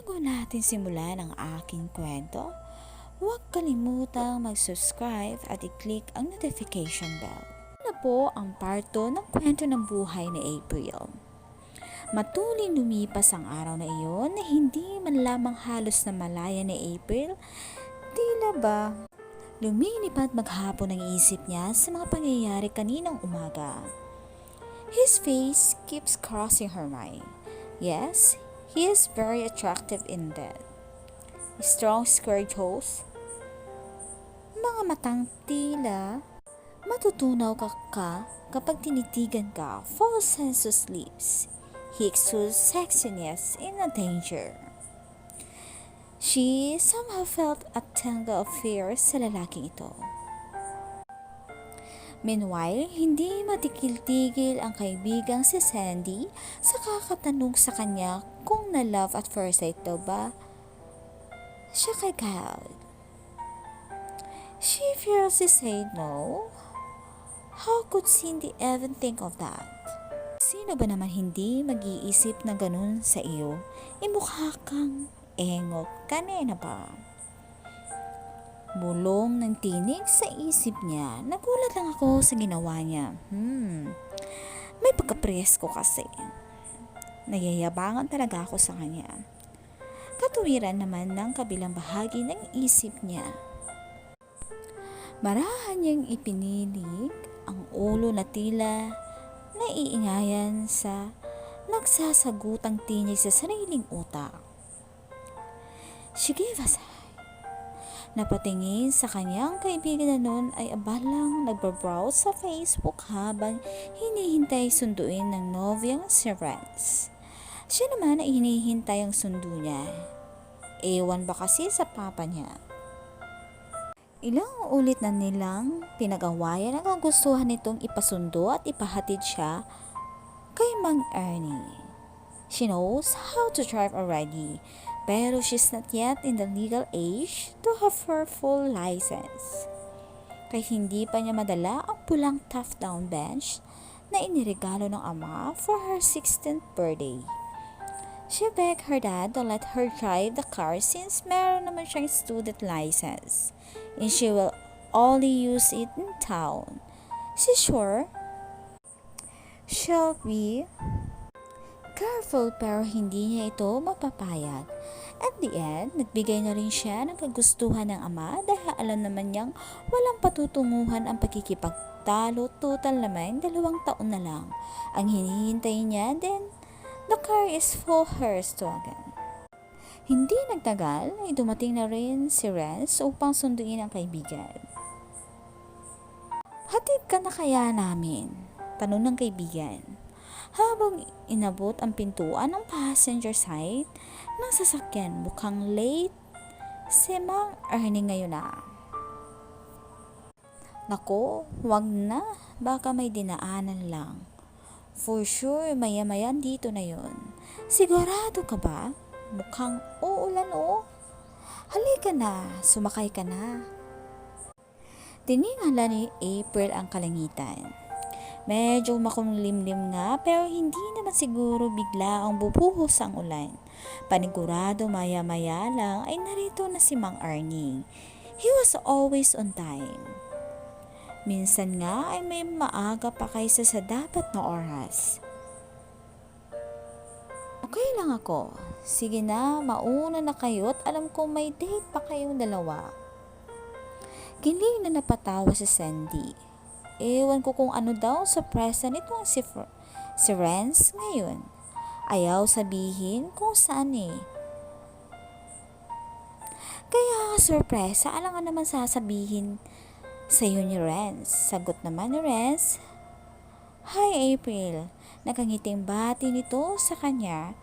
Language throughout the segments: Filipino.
Bago natin simulan ang aking kwento, huwag kalimutang mag-subscribe at i-click ang notification bell. Ano po ang parto ng kwento ng buhay ni April? Matuling lumipas ang araw na iyon na hindi man lamang halos na malaya ni April, tila ba lumilipad maghapon ang isip niya sa mga pangyayari kaninang umaga. His face keeps crossing her mind. Yes, he is very attractive indeed. Strong square jaws, mga matang tila matutunaw ka kapag tinitigan ka, false sensuous lips. He exudes sexiness in a danger. She somehow felt a tingle of fear sa lalaking ito. Meanwhile, hindi matikil-tigil ang kaibigang si Sandy sa kakatanong sa kanya kung na-love at first sight daw ba siya kay Kyle. She feels he said no. How could Cindy even think of that? Sino ba naman hindi mag-iisip na ganun sa iyo? Mukha kang engot kanina pa. Bulong ng tinig sa isip niya. Nagulat lang ako sa ginawa niya. May pagkapresko kasi. Nayayabangan talaga ako sa kanya. Katuwiran naman ng kabilang bahagi ng isip niya. Marahan niyang ipinilig ang ulo na tila naiingayan sa nagsasagutang tinig sa sariling utak. She gave a sigh. Napatingin sa kanyang kaibigan na noon ay abalang nagbabrowse sa Facebook habang hinihintay sunduin ng novyang si Renz. Siya naman ay hinihintay ang sundo niya. Ewan ba kasi sa papa niya. Ilang ulit na nilang pinag-awayan ang kagustuhan nitong ipasundo at ipahatid siya kay Mang Ernie. She knows how to drive already, pero she's not yet in the legal age to have her full license. Kahit hindi pa niya madala ang pulang tuft-down bench na iniregalo ng ama for her 16th birthday. She begged her dad to let her drive the car since meron naman siyang student license and she will only use it in town. She's sure she'll be careful pero hindi niya ito mapapayag. At the end, nagbigay na rin siya ng kagustuhan ng ama dahil alam naman niyang walang patutunguhan ang pagkikipagtalo. Total naman, 2 taon na lang ang hinihintay niya, then the car is full hers to again. Hindi nagtagal ay dumating na rin si Renz upang sunduin ang kaibigan. Hatid ka na kaya namin? Tanong ng kaibigan. Habang inabot ang pintuan ng passenger side ng sasakyan, mukhang late si Mang Ernie ngayon na. Nako, wag na, baka may dinaanan lang. For sure, maya-maya dito na yon. Sigurado ka ba? Mukhang uulan o. Halika na, sumakay ka na. Tiningala ni April ang kalangitan. Medyo makulimlim nga pero hindi naman siguro bigla ang bubuhos ang ulan. Panigurado maya-maya lang ay narito na si Mang Ernie. He was always on time. Minsan nga ay may maaga pa kaysa sa dapat na oras. Okay lang ako. Sige na, mauna na kayo at alam ko may date pa kayong dalawa. Giling na napatawa si Sandy. Ewan ko kung ano daw sorpresa nitong si Renz ngayon. Ayaw sabihin kung saan eh. Kaya sorpresa, alam nga naman sasabihin sa'yo ni Renz. Sagot naman ni Renz. Hi April. Nakangiting bati nito sa kanya.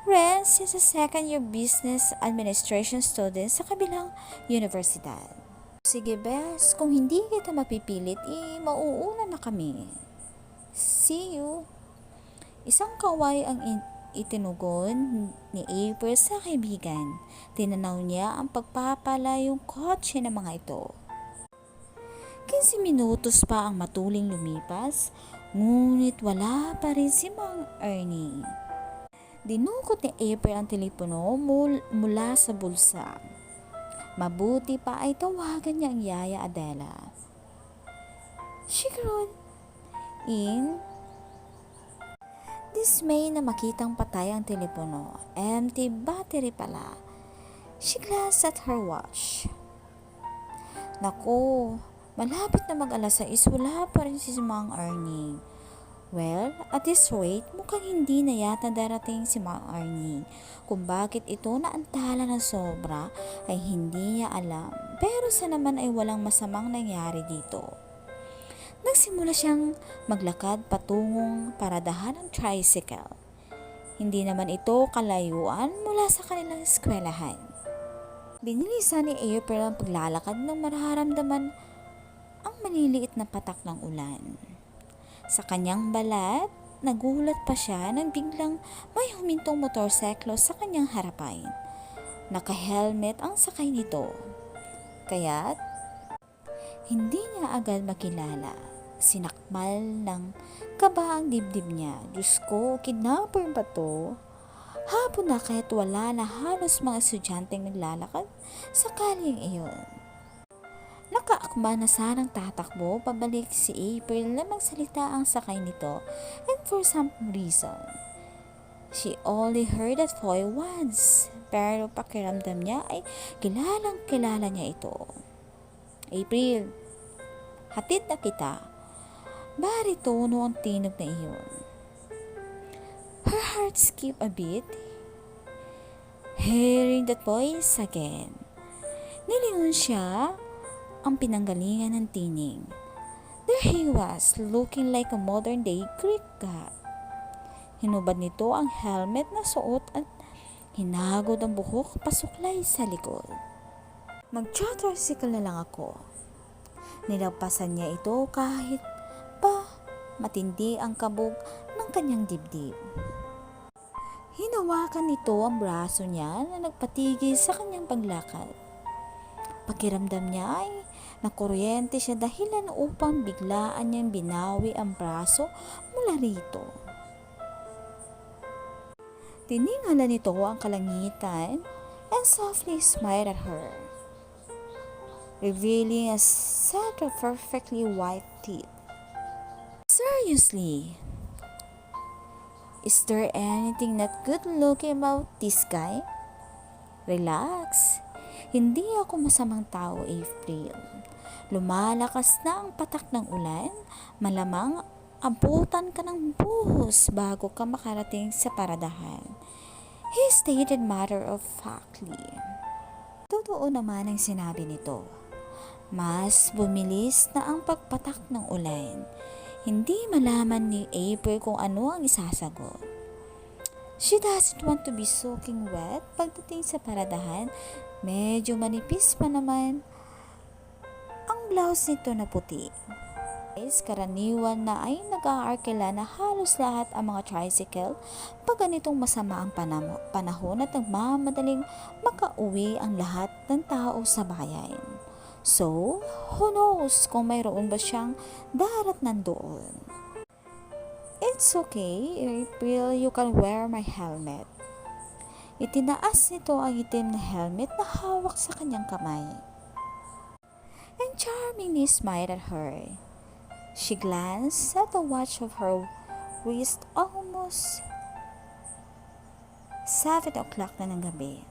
Renz is a second year business administration student sa kabilang universidad. Sige bes, kung hindi kita mapipilit, mauuna na kami. See you. Isang kaway ang itinugon ni April sa kaibigan. Tinanaw niya ang pagpapalayong kotse ng mga ito. 15 minutos pa ang matuling lumipas, ngunit wala pa rin si Mang Ernie. Dinukot ni April ang telepono mula sa bulsa. Mabuti pa ay tawagan niya ang yaya Adela. Siguro, in dismay na makitang patay ang telepono. Empty battery pala. She glanced at her watch. Naku, malapit na mag-alas 6, wala pa rin si Mang Arnie. Well, at this rate, mukhang hindi na yata darating si Mang Arnie. Kung bakit ito naantala ng sobra ay hindi niya alam. Pero sa naman ay walang masamang nangyari dito. Nagsimula siyang maglakad patungong paradahan ng tricycle. Hindi naman ito kalayuan mula sa kanilang eskwelahan. Binilisan ni April ang paglalakad nang mararamdaman ang maliliit na patak ng ulan. Sa kanyang balat, nagulat pa siya nang biglang may humintong motorseklo sa kanyang harapan. Naka-helmet ang sakay nito. Kaya't hindi niya agad makilala. Sinakmal ng kaba ang dibdib niya. Diyos ko, kidnapper ba to? Hapon na kahit wala na halos mga estudyanteng naglalakad sa kalyeng iyon. Nakaakma na sanang tatakbo pabalik si April na magsalita ang sakay nito, and for some reason, she only heard that voice once, pero pakiramdam niya ay kilalang kilala niya ito. April, hatid na kita. Baritono ang tinog na iyon. Her heart skipped a beat, hearing that voice again. Nilingon siya ang pinanggalingan ng tining. There he was, looking like a modern-day Greek god. Hinubad nito ang helmet na suot at hinagod ang buhok pasuklay sa likod. Mag-tricycle na lang ako. Nilagpasan niya ito kahit pa matindi ang kabog ng kanyang dibdib. Hinawakan nito ang braso niya na nagpatigil sa kanyang paglakad. Pakiramdam niya ay nakuryente siya dahilan upang biglaan niyang binawi ang braso mula rito. Tiningala nito ang kalangitan and softly smiled at her, revealing a set of perfectly white teeth. Seriously, is there anything not good looking about this guy? Relax. Hindi ako masamang tao, April. Lumalakas na ang patak ng ulan, malamang abutan ka ng buhos bago ka makarating sa paradahan. He stated matter-of-factly. Totoo naman ang sinabi nito. Mas bumilis na ang pagpatak ng ulan. Hindi malaman ni April kung ano ang isasagot. She doesn't want to be soaking wet pagdating sa paradahan. Medyo manipis pa naman ang blouse nito na puti. Karaniwan na ay nag-aarkila na halos lahat ang mga tricycle pag ganitong masama ang panahon at nagmamadaling makauwi ang lahat ng tao sa bayan. So, who knows kung mayroon ba siyang darat nandoon. It's okay, April, you can wear my helmet. Itinaas nito ang itim na helmet na hawak sa kanyang kamay. And charmingly smiled at her. She glanced at the watch of her wrist, almost 7 o'clock na ng gabi.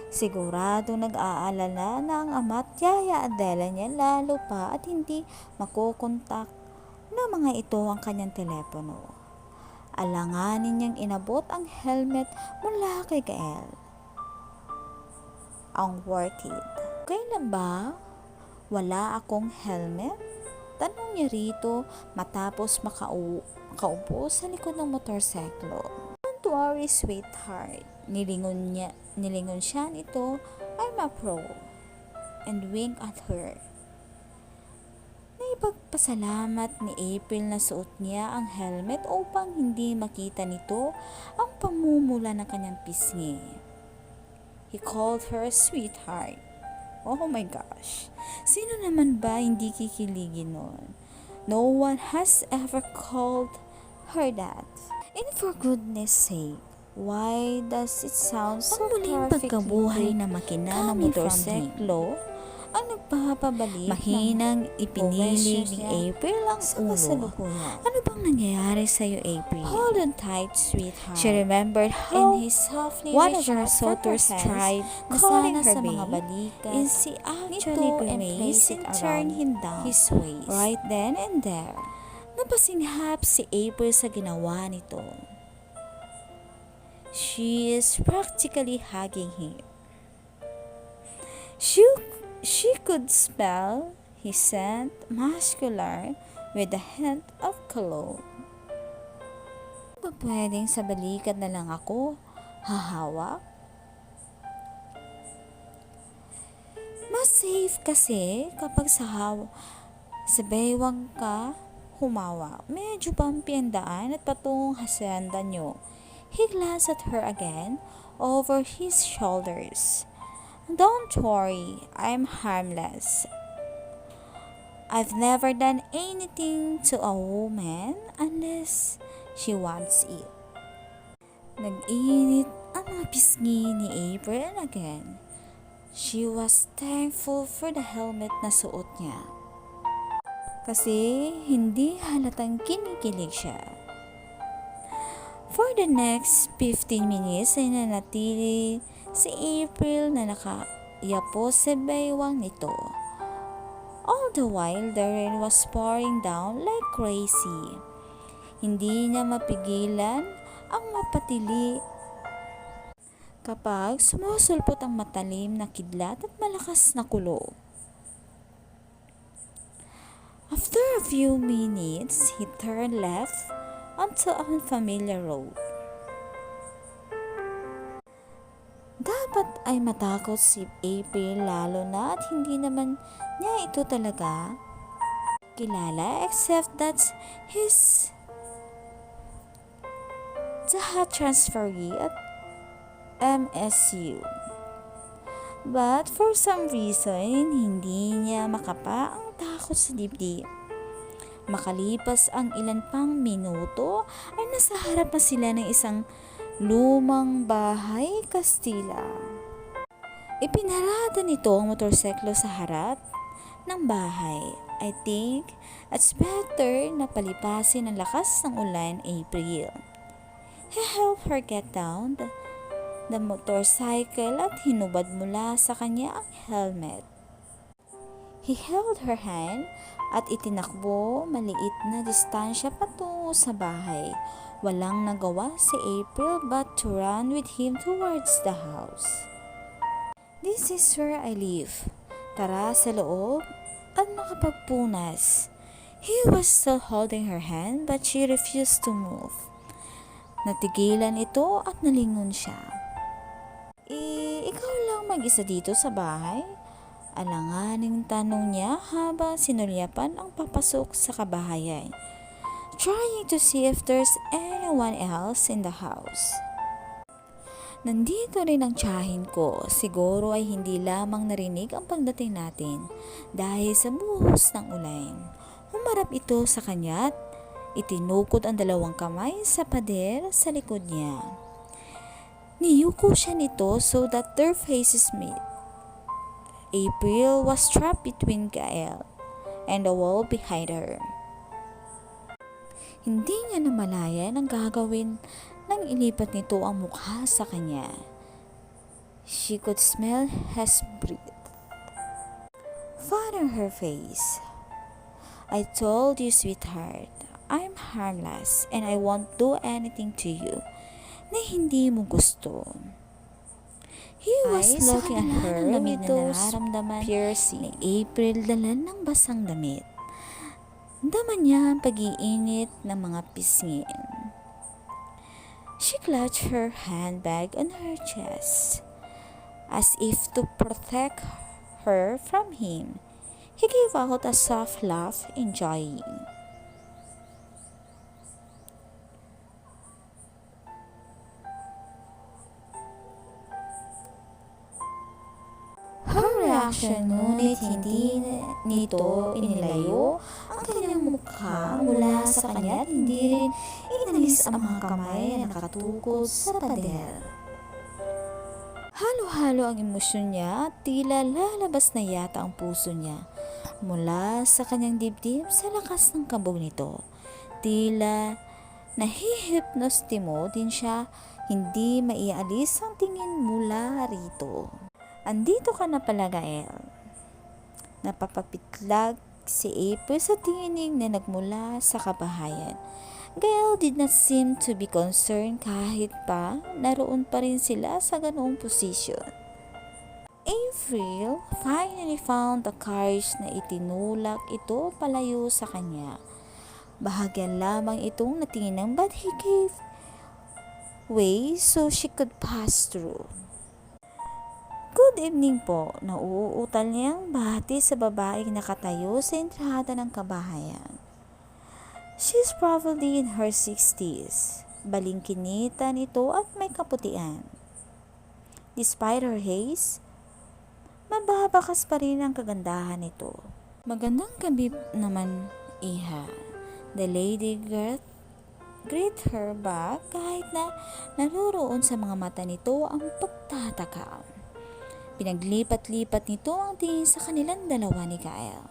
Sigurado nag-aalala na ang ama't yaya Adela niya lalo pa at hindi makukontak na mga ito ang kanyang telepono. Alanganin niyang inabot ang helmet mula kay Gael. Ang worth it. Kailan ba? Wala akong helmet? Tanong niya rito matapos makaupo sa likod ng motorseklo. Don't worry, sweetheart. Nilingon siya nito, I'm a pro. And wink at her. Naipagpasalamat ni April na suot niya ang helmet upang hindi makita nito ang pamumula ng kanyang pisngi. He called her sweetheart. Oh my gosh, sino naman ba hindi kikiligin nun? No one has ever called her that. And for goodness sake, Why does it sound so Ang muling pagkabuhay na makina ng motorsiklo ang nagpapabalik mahinang ipinilig ni April ang ulo. Ano bang nangyayari sa'yo, April? Hold on tight, sweetheart. She remembered And how he softly one of reached her out for suitors her tried hands, calling na her sa mga babe, balikat is he actually nito and praised placed and it turned around him down his waist. right then and there. Napasinghap si April sa ginawa nito. She is practically hugging him. She could smell his scent, muscular, with a hint of cologne. Ba pwedeng sa balikat na lang ako hahawak? Mas safe kasi kapag sa baywang ka humawak. Medyo bumpy ang daan at patungong hacienda nyo. He glanced at her again over his shoulders. Don't worry, I'm harmless. I've never done anything to a woman unless she wants it. Nag-init ang mga pisngi ni April again. She was thankful for the helmet na suot niya. Kasi hindi halatang kinikilig siya. For the next 15 minutes ay nanatili si April na nakayapo sa baywang nito. All the while, the rain was pouring down like crazy. Hindi niya mapigilan ang mapatili kapag sumusulpot ang matalim na kidlat at malakas na kulo. After a few minutes, he turned left onto a unfamiliar road. Dapat ay matakot si April lalo na at hindi naman niya ito talaga kilala except that he's the hot transferee at MSU. But for some reason, hindi niya makapa ang takot sa dibdib. Makalipas ang ilan pang minuto, ay nasa harap na sila ng isang lumang bahay Kastila. Ipinarada nito ang motorsiklo sa harap ng bahay. I think it's better na palipasin ang lakas ng ulan, April. He helped her get down the motorcycle at hinubad mula sa kanya ang helmet. He held her hand at itinakbo maliit na distansya patungo sa bahay. Walang nagawa si April but to run with him towards the house. This is where I live. Tara sa loob at makapagpunas. He was still holding her hand but she refused to move. Natigilan ito at nalingon siya. Ikaw lang mag-isa dito sa bahay? Alanganing tanong niya habang sinulyapan ang papasok sa kabahayan, trying to see if there's anyone else in the house. Nandito rin ang tiyahin ko. Siguro ay hindi lamang narinig ang pagdating natin dahil sa buhos ng ulan. Humarap ito sa kanya at itinukod ang dalawang kamay sa pader sa likod niya. Niyuko siya nito so that their faces met. April was trapped between Gael and the wall behind her. Hindi niya namalayan ang gagawin nang ilipat nito ang mukha sa kanya. She could smell his breath following her face. I told you, sweetheart, I'm harmless and I won't do anything to you na hindi mo gusto. He was looking at her with nararamdaman piercing. Ni April dalan ng basang damit. Daman niya ang pag-iinit ng mga pisngi. She clutched her handbag on her chest as if to protect her from him. He gave out a soft laugh, enjoying. Hurry reaction, ngunit hindi nito inilayo ang kanyang mukha mula sa kanya at hindi rin inalis ang mga kamay na nakatukod sa pader. Halo-halo ang emosyon niya at tila lalabas na yata ang puso niya mula sa kanyang dibdib sa lakas ng kabog nito. Tila nahihipnostimo din siya, hindi maialis ang tingin mula rito. Andito ka na pala, Gael. Napapapitlag si April sa tinig na nagmula sa kabahayan. Gael did not seem to be concerned kahit pa naroon pa rin sila sa ganoong posisyon. April finally found the courage na itinulak ito palayo sa kanya. Bahagyan lamang itong natinang but he gave way so she could pass through. Good evening po, nauutal niyang bati sa babaeng nakatayo sa entrada ng kabahayan. She's probably in her 60s. Balingkinita nito at may kaputian. Despite her haze, mababakas pa rin ang kagandahan nito. Magandang gabi naman, iha. The lady greet her back kahit na naroroon sa mga mata nito ang pagtataka. Pinaglipat-lipat nito ang tingin sa kanilang dalawa ni Gael.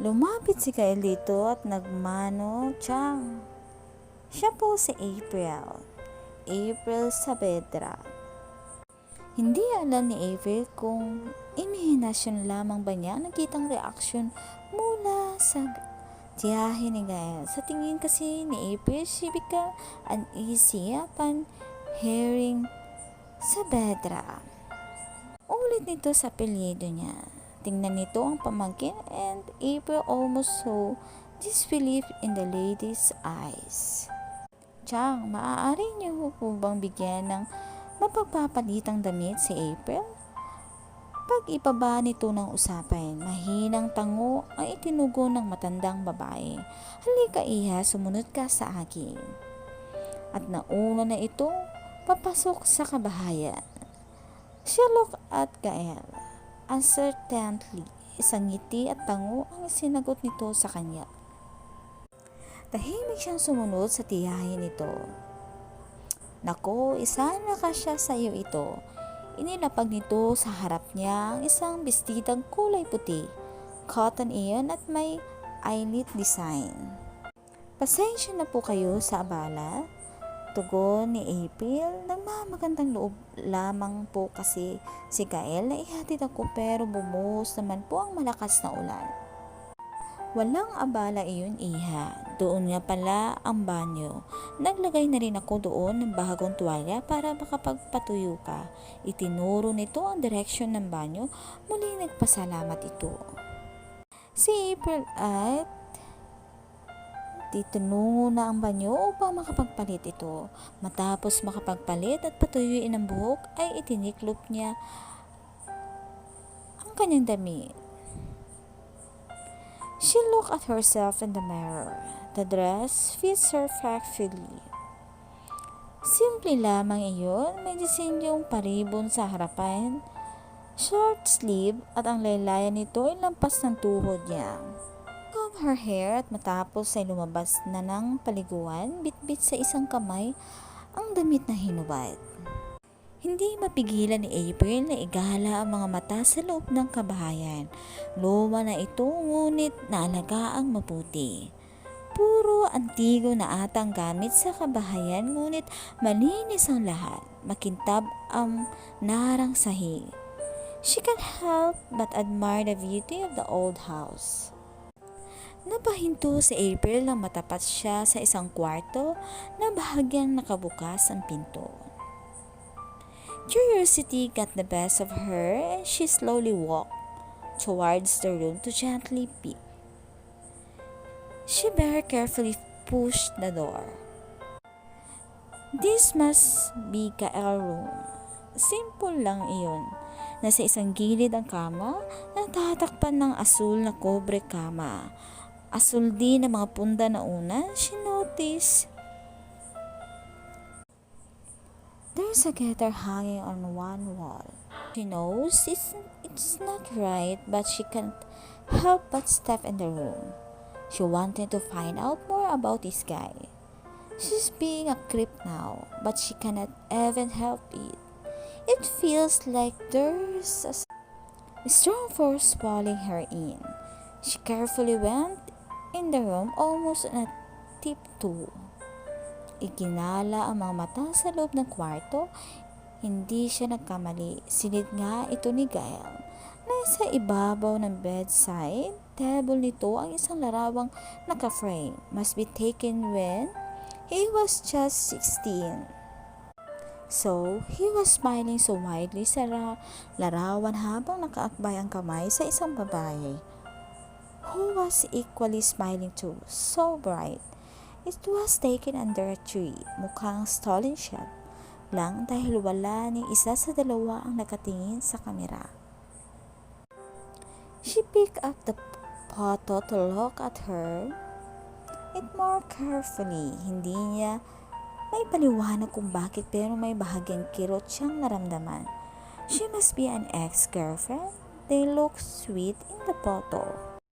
Lumapit si Gael dito at nagmano, Chang. Siya po si April. April Saavedra. Hindi alam ni April kung imahinasyon lamang ba niya nakitang reaksyon mula sa tiyahe ni Gael. Sa tingin kasi ni April, she became uneasy upon hearing Saavedra. Ulit nito sa apelyido niya. Tingnan nito ang pamangkin and April almost saw disbelief in the lady's eyes. Chang, maaari niyo po bang bigyan ng mapagpapalitang damit si April? Pag ibaba nito ng usapan, mahinang tango ang itinugo ng matandang babae. Halika iha, sumunod ka sa akin. At nauna na itong papasok sa kabahayan. She looked at Gael. Uncertainly, isang ngiti at tango ang sinagot nito sa kanya. Tahimik siyang sumunod sa tiyahin nito. Nako, isana ka siya sa iyo ito. Inilapag nito sa harap niya ang isang bestidang kulay puti. Cotton iyon at may eyelet design. Pasensya na po kayo sa abala. Tugon ni April, nagmamagandang loob lamang po kasi si Gael na ihatid ako pero bumuhos naman po ang malakas na ulan. Walang abala iyon iha, doon nga pala ang banyo. Naglagay na rin ako doon ng bagong tuwalya para makapagpatuyo ka. Itinuro nito ang direksyon ng banyo, muli nagpasalamat ito. Si April at titunungo na ang banyo upang makapagpalit ito. Matapos makapagpalit at patuyuin ang buhok ay itiniklop niya ang kanyang damit. She looked at herself in the mirror. The dress fits her perfectly. Simple lamang iyon, may disenyong paribon sa harapan, short sleeve at ang laylayan nito ay lampas ng tuhod niya. Comb her hair at matapos ay lumabas na ng paliguan, bitbit sa isang kamay ang damit na hinubad. Hindi mapigilan ni April na igala ang mga mata sa loob ng kabahayan. Luma na ito ngunit naalagaang mabuti. Puro antigo na atang gamit sa kabahayan ngunit malinis ang lahat. Makintab ang narang sahig. She can't help but admire the beauty of the old house. Napahinto si April nang matapat siya sa isang kwarto na bahagyang nakabukas ang pinto. Curiosity got the best of her and she slowly walked towards the room to gently peep. She very carefully pushed the door. This must be Gael's room. Simple lang iyon. Nasa isang gilid ang kama, natatakpan ng asul na kobre kama. Asul din ang mga punda na una, she noticed there's a guitar hanging on one wall. She knows it's not right, but she can't help but step in the room. She wanted to find out more about this guy. She's being a creep now, but she cannot even help it. It feels like there's a strong force pulling her in. She carefully went in the room almost on a tiptoe. Iginala ang mga mata sa loob ng kwarto. Hindi siya nagkamali. Silid nga ito ni Gail. Nasa ibabaw ng bedside table nito ang isang larawang naka-frame. Must be taken when he was just 16. So, he was smiling so widely sa larawan habang nakaakbay ang kamay sa isang babae who was equally smiling too, so bright. It was taken under a tree, mukhang stolen shot lang dahil wala ni isa sa dalawa ang nakatingin sa kamera. She picked up the photo to look at her it more carefully. Hindi niya may paliwanag kung bakit pero may bahagyang kirot siyang naramdaman. She must be an ex-girlfriend. They look sweet in the photo.